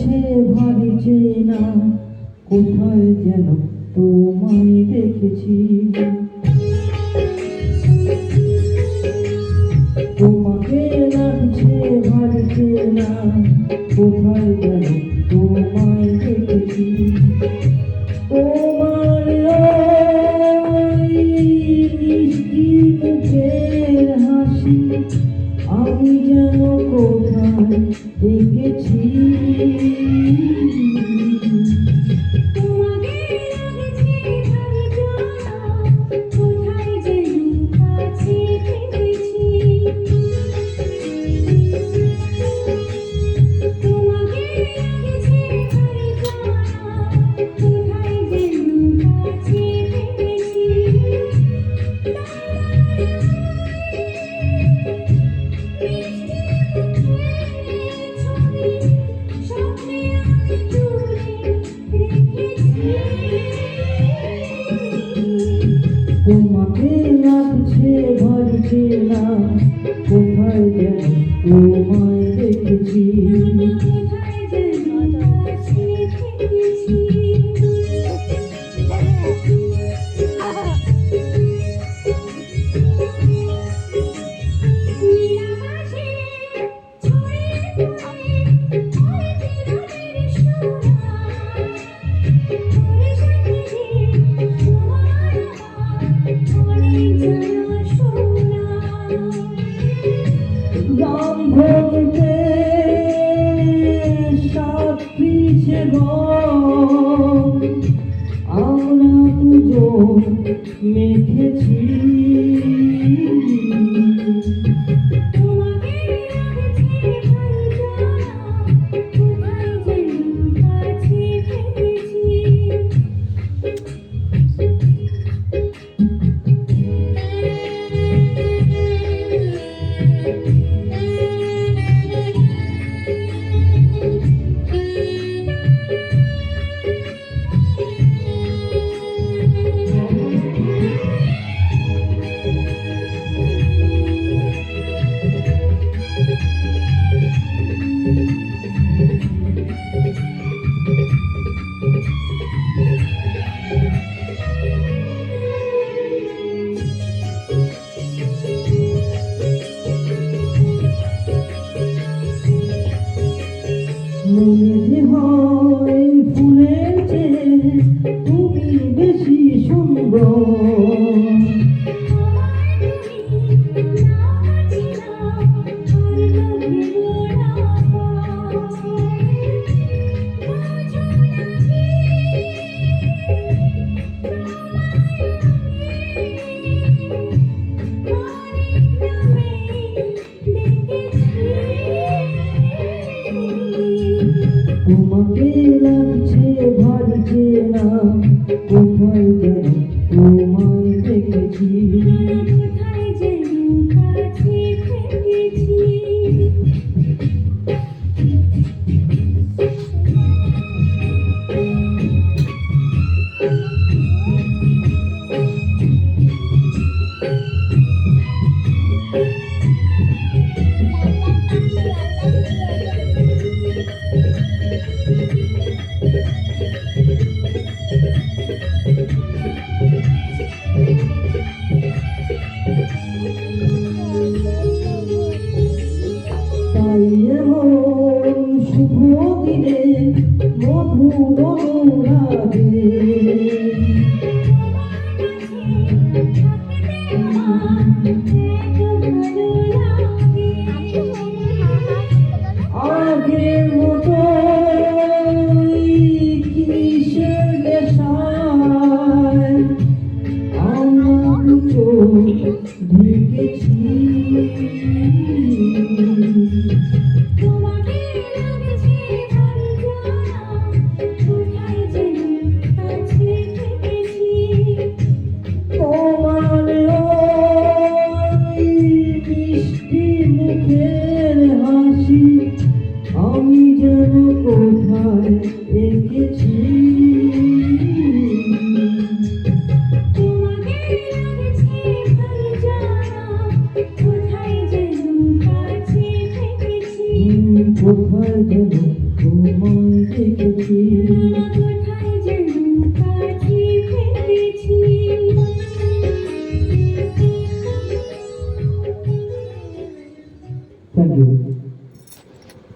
লাগছে ভারী চেনা, কোথায় যেন তোমায় দেখেছি। তোমাকে লাগছে ভারী চেনা, কোথায় যেন তোমায় দেখেছি। তোমার ওই মিষ্টি মুখের হাসি আমি যেন কোথায় দেখেছি। তোমাকে লাগছে ভারী চেনা, কোথায় যেন তোমায় দেখেছি। বলতে সাথী ছিল আমরা দুজন মেখেছি। মনে যে হয় ফুলের চেয়ে তুমি বেশি সুন্দর। তোমাকে লাগছে ভারী চেনা, কোথায় যেন তোমায় দেখেছি। তাই এমন শুভ দিনে মধুর অনুরাগে আগের মতো কিসের নেশায় আমরা দুটো ঢেকেছি। তোমার ওই মিষ্টি মুখে